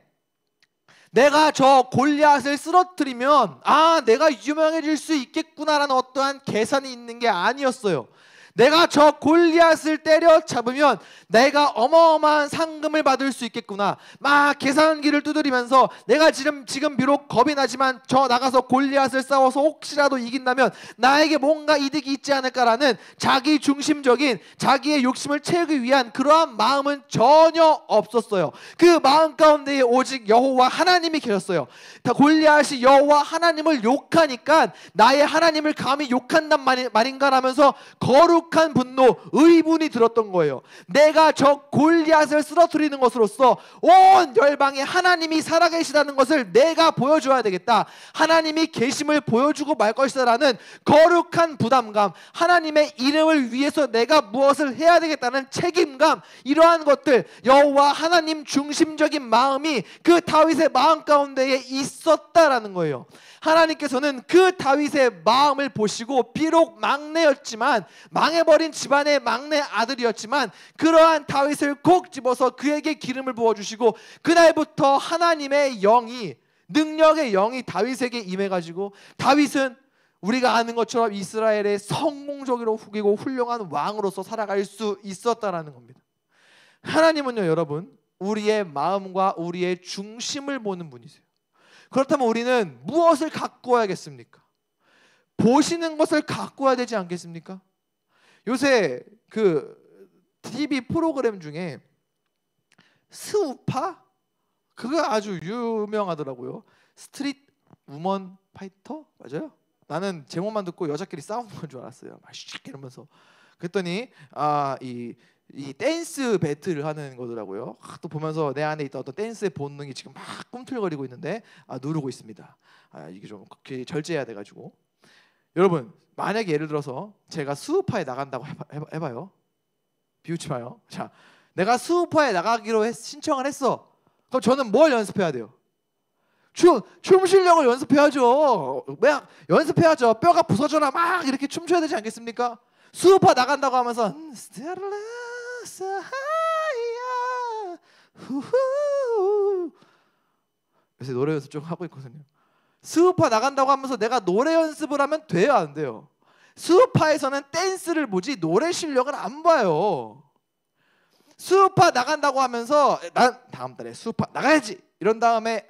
내가 저 골리앗을 쓰러뜨리면 내가 유명해질 수 있겠구나라는 어떠한 계산이 있는 게 아니었어요. 내가 저 골리앗을 때려잡으면 내가 어마어마한 상금을 받을 수 있겠구나, 막 계산기를 두드리면서 내가 지금 비록 겁이 나지만 저 나가서 골리앗을 싸워서 혹시라도 이긴다면 나에게 뭔가 이득이 있지 않을까라는 자기 중심적인 자기의 욕심을 채우기 위한 그러한 마음은 전혀 없었어요. 그 마음 가운데에 오직 여호와 하나님이 계셨어요. 골리앗이 여호와 하나님을 욕하니까 나의 하나님을 감히 욕한단 말인가라면서 거룩한 분노, 의분이 들었던 거예요. 내가 저 골리앗을 쓰러뜨리는 것으로써 온 열방에 하나님이 살아계시다는 것을 내가 보여줘야 되겠다. 하나님이 계심을 보여주고 말 것이다라는 거룩한 부담감, 하나님의 이름을 위해서 내가 무엇을 해야 되겠다는 책임감, 이러한 것들, 여호와 하나님 중심적인 마음이 그 다윗의 마음 가운데에 있었다라는 거예요. 하나님께서는 그 다윗의 마음을 보시고 비록 막내였지만, 망해버린 집안의 막내 아들이었지만 그러한 다윗을 콕 집어서 그에게 기름을 부어주시고 그날부터 하나님의 영이, 능력의 영이 다윗에게 임해가지고 다윗은 우리가 아는 것처럼 이스라엘의 성공적으로 후기고 훌륭한 왕으로서 살아갈 수 있었다라는 겁니다. 하나님은요, 여러분, 우리의 마음과 우리의 중심을 보는 분이세요. 그렇다면 우리는 무엇을 가꾸어야겠습니까? 보시는 것을 가꾸어야 되지 않겠습니까? 요새 그 TV 프로그램 중에 스우파? 그거 아주 유명하더라고요. 스트릿 우먼 파이터? 맞아요? 나는 제목만 듣고 여자끼리 싸우는 건 줄 알았어요. 막 씩 이러면서. 그랬더니 이 댄스 배틀을 하는 거더라고요. 또 보면서 내 안에 있던 어떤 댄스의 본능이 지금 막 꿈틀거리고 있는데 누르고 있습니다. 이게 좀 절제해야 돼가지고. 여러분, 만약에 예를 들어서 제가 수우파에 나간다고 해봐요. 비웃지 마요. 자, 내가 수우파에 나가기로 신청을 했어. 그럼 저는 뭘 연습해야 돼요? 춤 실력을 연습해야죠. 연습해야죠. 뼈가 부서져라 막 이렇게 춤춰야 되지 않겠습니까? 수우파 나간다고 하면서 요새 노래 연습 좀 하고 있거든요. 수우파 나간다고 하면서 내가 노래 연습을 하면 돼요, 안 돼요? 수우파에서는 댄스를 보지 노래 실력을 안 봐요. 수우파 나간다고 하면서 난 다음 달에 수우파 나가야지 이런 다음에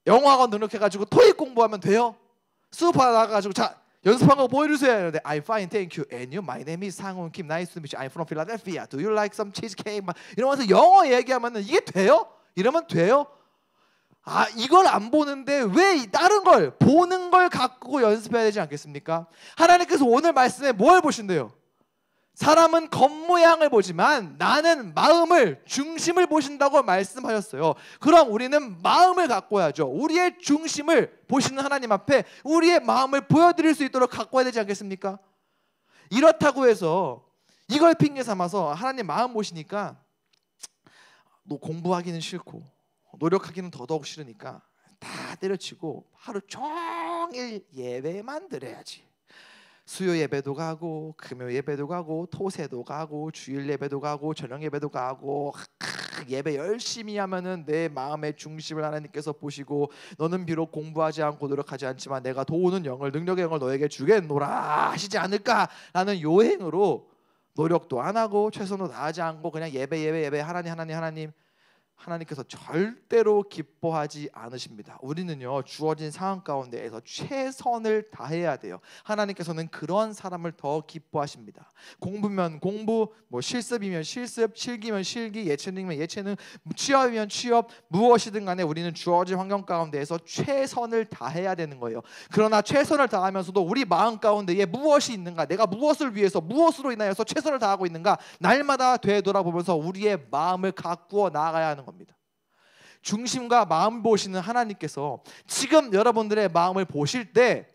영어학원 등록해가지고 토익 공부하면 돼요? 수우파 나가가지고 자 연습한 거 보여주세요. 이러는데 I'm fine, thank you. And you, my name is 상훈 김. Nice to meet you. I'm from Philadelphia. Do you like some cheesecake? 막 이러면서 영어 얘기하면 이게 돼요? 이러면 돼요? 이걸 안 보는데 왜 다른 걸 보는 걸 갖고 연습해야 되지 않겠습니까? 하나님께서 오늘 말씀에 뭘 보신대요? 사람은 겉모양을 보지만 나는 마음을, 중심을 보신다고 말씀하셨어요. 그럼 우리는 마음을 갖고 와야죠. 우리의 중심을 보시는 하나님 앞에 우리의 마음을 보여드릴 수 있도록 갖고 와야 되지 않겠습니까? 이렇다고 해서 이걸 핑계 삼아서 하나님 마음 보시니까 너 공부하기는 싫고 노력하기는 더더욱 싫으니까 다 때려치고 하루 종일 예배만 드려야지. 수요 예배도 가고 금요 예배도 가고 토세도 가고 주일 예배도 가고 저녁 예배도 가고 예배 열심히 하면은 내 마음의 중심을 하나님께서 보시고 너는 비록 공부하지 않고 노력하지 않지만 내가 도우는 영을, 능력의 영을 너에게 주겠노라 하시지 않을까라는 요행으로 노력도 안 하고 최선을 다하지 않고 그냥 예배 하나님 하나님께서 절대로 기뻐하지 않으십니다. 우리는요, 주어진 상황 가운데에서 최선을 다해야 돼요. 하나님께서는 그런 사람을 더 기뻐하십니다. 공부면 공부, 뭐 실습이면 실습, 실기면 실기, 예체능이면 예체능, 취업이면 취업, 무엇이든 간에 우리는 주어진 환경 가운데에서 최선을 다해야 되는 거예요. 그러나 최선을 다하면서도 우리 마음 가운데에 무엇이 있는가, 내가 무엇을 위해서, 무엇으로 인하여서 최선을 다하고 있는가, 날마다 되돌아보면서 우리의 마음을 가꾸어 나아가야 하는 겁니다. 중심과 마음 보시는 하나님께서 지금 여러분들의 마음을 보실 때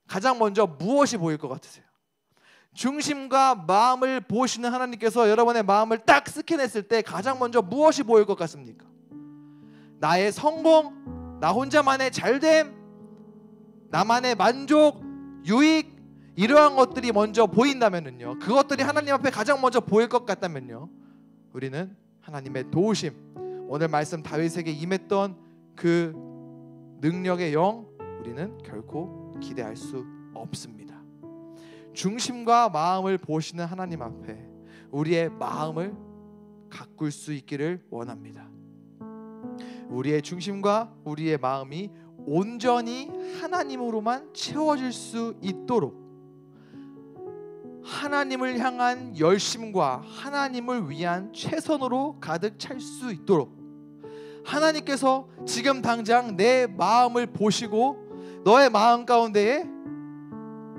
가장 먼저 무엇이 보일 것 같으세요? 중심과 마음을 보시는 하나님께서 여러분의 마음을 딱 스캔했을 때 가장 먼저 무엇이 보일 것 같습니까? 나의 성공, 나 혼자만의 잘됨, 나만의 만족, 유익, 이러한 것들이 먼저 보인다면요, 그것들이 하나님 앞에 가장 먼저 보일 것 같다면요, 우리는 하나님의 도우심, 오늘 말씀 다윗에게 임했던 그 능력의 영, 우리는 결코 기대할 수 없습니다. 중심과 마음을 보시는 하나님 앞에 우리의 마음을 가꿀 수 있기를 원합니다. 우리의 중심과 우리의 마음이 온전히 하나님으로만 채워질 수 있도록 하나님을 향한 열심과 하나님을 위한 최선으로 가득 찰 수 있도록 하나님께서 지금 당장 내 마음을 보시고 너의 마음 가운데에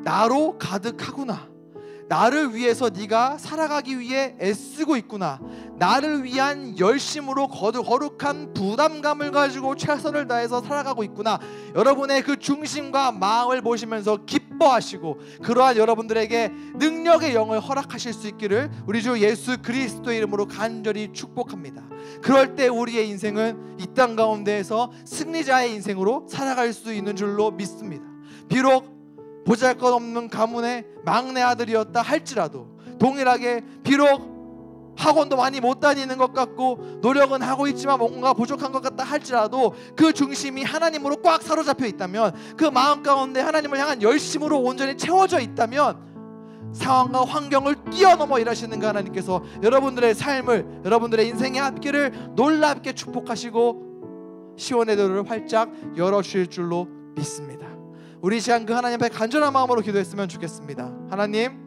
나로 가득하구나, 나를 위해서 네가 살아가기 위해 애쓰고 있구나, 나를 위한 열심으로 거룩한 부담감을 가지고 최선을 다해서 살아가고 있구나, 여러분의 그 중심과 마음을 보시면서 기뻐하시고 그러한 여러분들에게 능력의 영을 허락하실 수 있기를 우리 주 예수 그리스도의 이름으로 간절히 축복합니다. 그럴 때 우리의 인생은 이 땅 가운데에서 승리자의 인생으로 살아갈 수 있는 줄로 믿습니다. 비록 보잘것없는 가문의 막내 아들이었다 할지라도, 동일하게 비록 학원도 많이 못 다니는 것 같고 노력은 하고 있지만 뭔가 부족한 것 같다 할지라도 그 중심이 하나님으로 꽉 사로잡혀 있다면, 그 마음 가운데 하나님을 향한 열심으로 온전히 채워져 있다면 상황과 환경을 뛰어넘어 일하시는 그 하나님께서 여러분들의 삶을, 여러분들의 인생의 앞길을 놀랍게 축복하시고 시온의 도로를 활짝 열어주실 줄로 믿습니다. 우리 시간 그 하나님 앞에 간절한 마음으로 기도했으면 좋겠습니다. 하나님,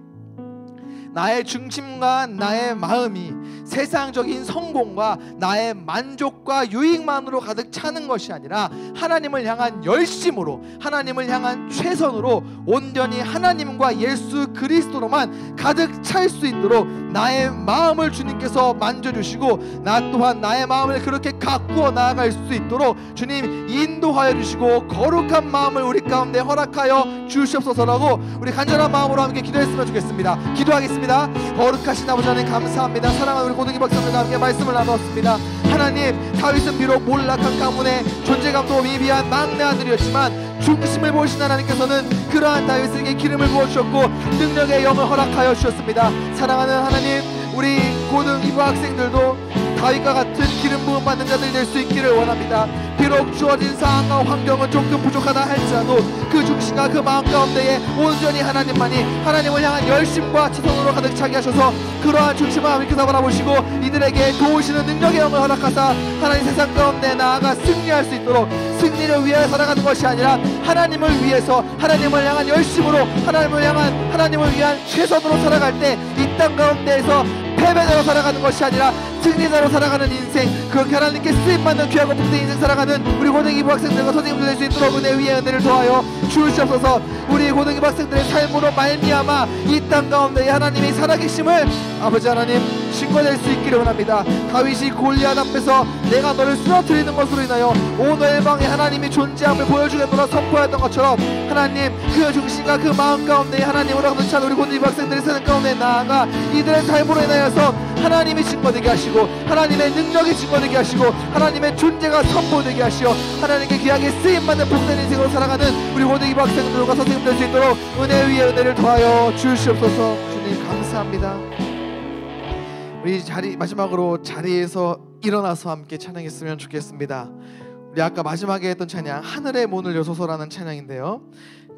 나의 중심과 나의 마음이 세상적인 성공과 나의 만족과 유익만으로 가득 차는 것이 아니라 하나님을 향한 열심으로, 하나님을 향한 최선으로 온전히 하나님과 예수 그리스도로만 가득 찰 수 있도록 나의 마음을 주님께서 만져주시고 나 또한 나의 마음을 그렇게 가꾸어 나아갈 수 있도록 주님 인도하여 주시고 거룩한 마음을 우리 가운데 허락하여 주시옵소서라고 우리 간절한 마음으로 함께 기도했으면 좋겠습니다. 기도하겠습니다. 거룩하신 아버지 하나님 감사합니다. 사랑하는 우리 고등이 박사님과 함께 말씀을 나눴습니다. 하나님, 다윗은 비록 몰락한 가문의 존재감도 미비한 막내 아들이었지만 중심을 보신 하나님께서는 그러한 다윗에게 기름을 부어주셨고 능력의 영을 허락하여 주셨습니다. 사랑하는 하나님, 우리 고등 2부 학생들도 다윗과 같은 기름 부음 받는 자들이 될 수 있기를 원합니다. 비록 주어진 상황과 환경은 조금 부족하다 할지라도 그 중심과 그 마음 가운데에 온전히 하나님만이, 하나님을 향한 열심과 최선으로 가득 차게 하셔서 그러한 중심을 하나님께서 바라보시고 이들에게 도우시는 능력의 영을 허락하사 하나님 세상 가운데 나아가 승리할 수 있도록, 승리를 위해 살아가는 것이 아니라 하나님을 위해서, 하나님을 향한 열심으로, 하나님을 위한 최선으로 살아갈 때 이 땅 가운데에서 패배자로 살아가는 것이 아니라 승리자로 살아가는 인생, 그렇게 하나님께 쓰임받는 귀하고 복된 인생 살아가는 우리 고등이부 학생들과 선생님들 될 수 있도록 은혜 위에 은혜를 더하여 주시옵소서. 우리 고등이부 학생들의 삶으로 말미암아 이 땅 가운데 하나님이 살아계심을 아버지 하나님 증거될 수 있기를 원합니다. 다윗이 골리앗 앞에서 내가 너를 쓰러뜨리는 것으로 인하여 온 열방에 하나님이 존재함을 보여주겠노라 선포했던 것처럼 하나님 그 중심과 그 마음 가운데 하나님으로 가득 찬 우리 고등이부 학생들의 삶 가운데 나아가 이들의 삶으로 인하여서 하나님이 증거되게 하시고 하나님의 능력이 증거되게 하시고 하나님의 존재가 선포되게 하시어 하나님께 귀하게 쓰임받는 복된 인생으로 살아가는 우리 고등이부 학생들과 선생님들 될 수 있도록 은혜 위에 은혜를 더하여 주시옵소서. 주님 감사합니다. 우리 마지막으로 자리에서 일어나서 함께 찬양했으면 좋겠습니다. 우리 아까 마지막에 했던 찬양 하늘의 문을 여소서라는 찬양인데요,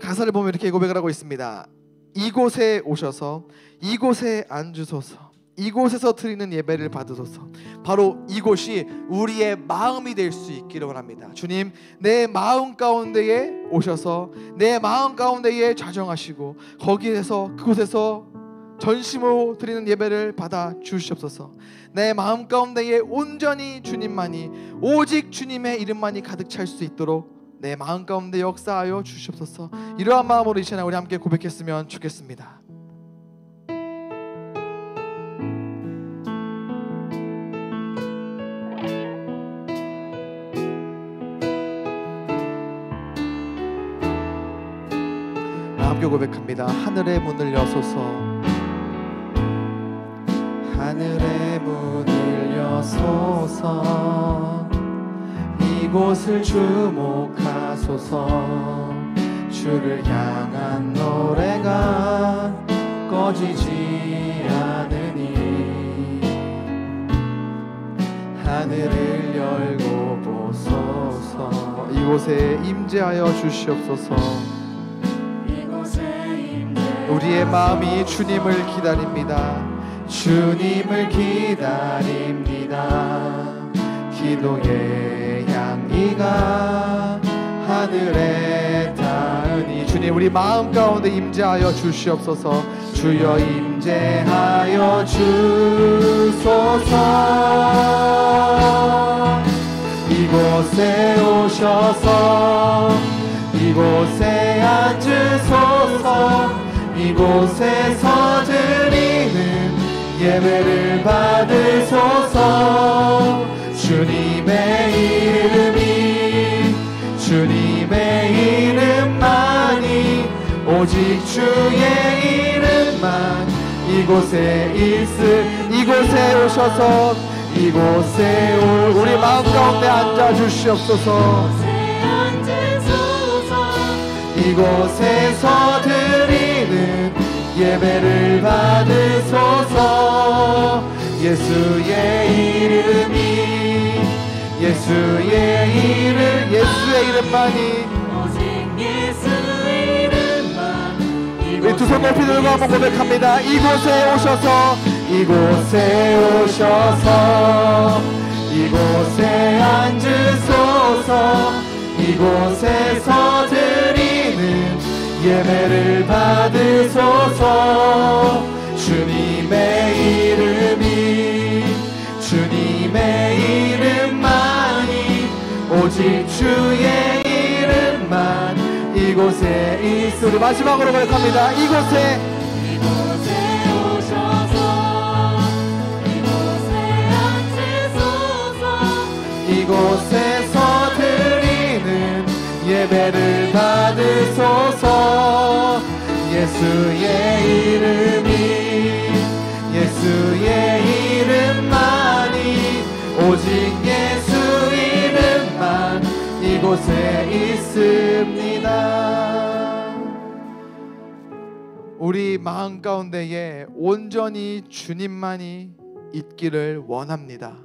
가사를 보면 이렇게 고백을 하고 있습니다. 이곳에 오셔서 이곳에 앉으소서, 이곳에서 드리는 예배를 받으소서. 바로 이곳이 우리의 마음이 될 수 있기를 원합니다. 주님, 내 마음 가운데에 오셔서 내 마음 가운데에 좌정하시고 거기에서 그곳에서 전심으로 드리는 예배를 받아 주시옵소서. 내 마음 가운데에 온전히 주님만이, 오직 주님의 이름만이 가득 찰 수 있도록 내 마음 가운데 역사하여 주시옵소서. 이러한 마음으로 이 시간 우리 함께 고백했으면 좋겠습니다. 함께 고백합니다. 하늘의 문을 여소서, 하늘의 문을 여소서, 이곳을 주목하소서. 주를 향한 노래가 꺼지지 않으니 하늘을 열고 보소서. 이곳에 임재하여 주시옵소서. 우리의 마음이 주님을 기다립니다. 주님을 기다립니다. 기도의 향기가 하늘에 닿으니 주님 우리 마음 가운데 임재하여 주시옵소서. 주여 임재하여 주소서. 이곳에 오셔서 이곳에 앉으소서. 이곳에서 드리는 예배를 받으소서. 주님의 이름이, 주님의 이름만이, 오직 주의 이름만 이곳에 이곳에 오셔서 이곳에 우리 마음 가운데 앉아 주시옵소서. 이곳에서 드리는 예배를 받으소서. 예수의 이름이, 예수의 이름, 예수의 이름만이, 오직 예수의 이름만. 우리 두 손 높이 들고 한번 고백합니다. 이곳에 오셔서, 이곳에 오셔서, 이곳에 앉으소서. 이곳에서 드리는 예배를 받으소서. 주님의 이름이, 주님의 이름만이, 오직 주의 이름만 이곳에 있으리. 마지막으로 고백합니다. 이곳에 오셔서 이곳에 앉으소서. 이곳에서 드리는 예배를 받으소서. 예수의 이름이, 예수의 이름만이, 오직 예수 이름만 이곳에 있습니다. 우리 마음 가운데에 온전히 주님만이 있기를 원합니다.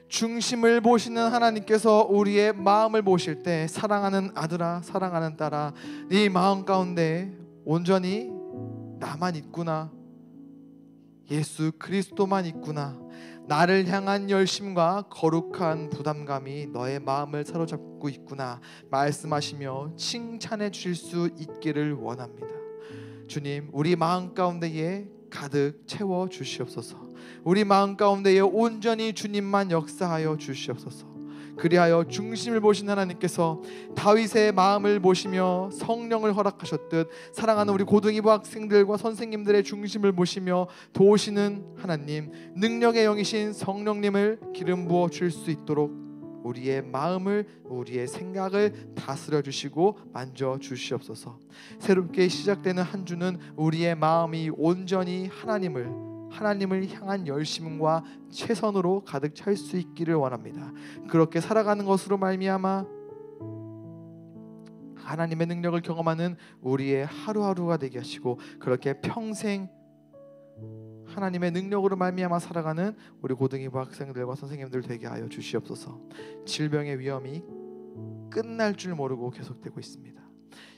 중심을 보시는 하나님께서 우리의 마음을 보실 때 사랑하는 아들아, 사랑하는 딸아, 네 마음 가운데 온전히 나만 있구나, 예수 그리스도만 있구나, 나를 향한 열심과 거룩한 부담감이 너의 마음을 사로잡고 있구나 말씀하시며 칭찬해 주실 수 있기를 원합니다. 주님, 우리 마음 가운데에 가득 채워 주시옵소서. 우리 마음 가운데에 온전히 주님만 역사하여 주시옵소서. 그리하여 중심을 보신 하나님께서 다윗의 마음을 보시며 성령을 허락하셨듯 사랑하는 우리 고등이부 학생들과 선생님들의 중심을 보시며 도우시는 하나님, 능력의 영이신 성령님을 기름 부어 줄 수 있도록 우리의 마음을, 우리의 생각을 다스려 주시고 만져 주시옵소서. 새롭게 시작되는 한 주는 우리의 마음이 온전히 하나님을 향한 열심과 최선으로 가득 찰 수 있기를 원합니다. 그렇게 살아가는 것으로 말미암아 하나님의 능력을 경험하는 우리의 하루하루가 되게 하시고, 그렇게 평생 하나님의 능력으로 말미암아 살아가는 우리 고등이부 학생들과 선생님들 되게 하여 주시옵소서. 질병의 위험이 끝날 줄 모르고 계속되고 있습니다.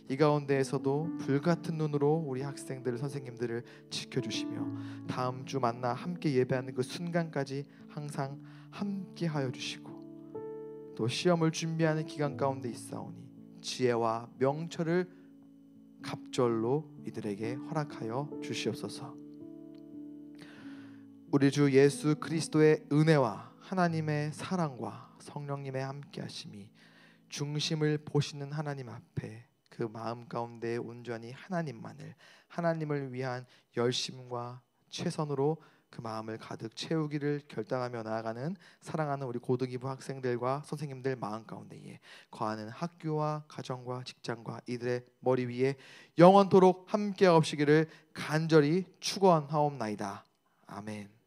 이 가운데에서도 불같은 눈으로 우리 학생들, 선생님들을 지켜주시며 다음 주 만나 함께 예배하는 그 순간까지 항상 함께 하여 주시고, 또 시험을 준비하는 기간 가운데 있사오니 지혜와 명철을 갑절로 이들에게 허락하여 주시옵소서. 우리 주 예수 그리스도의 은혜와 하나님의 사랑과 성령님의 함께하심이 중심을 보시는 하나님 앞에 그 마음 가운데 온전히 하나님을 위한 열심과 최선으로 그 마음을 가득 채우기를 결단하며 나아가는 사랑하는 우리 고등이부 학생들과 선생님들 마음 가운데에 거하는 학교와 가정과 직장과 이들의 머리 위에 영원토록 함께 하옵시기를 간절히 축원하옵나이다. 아멘.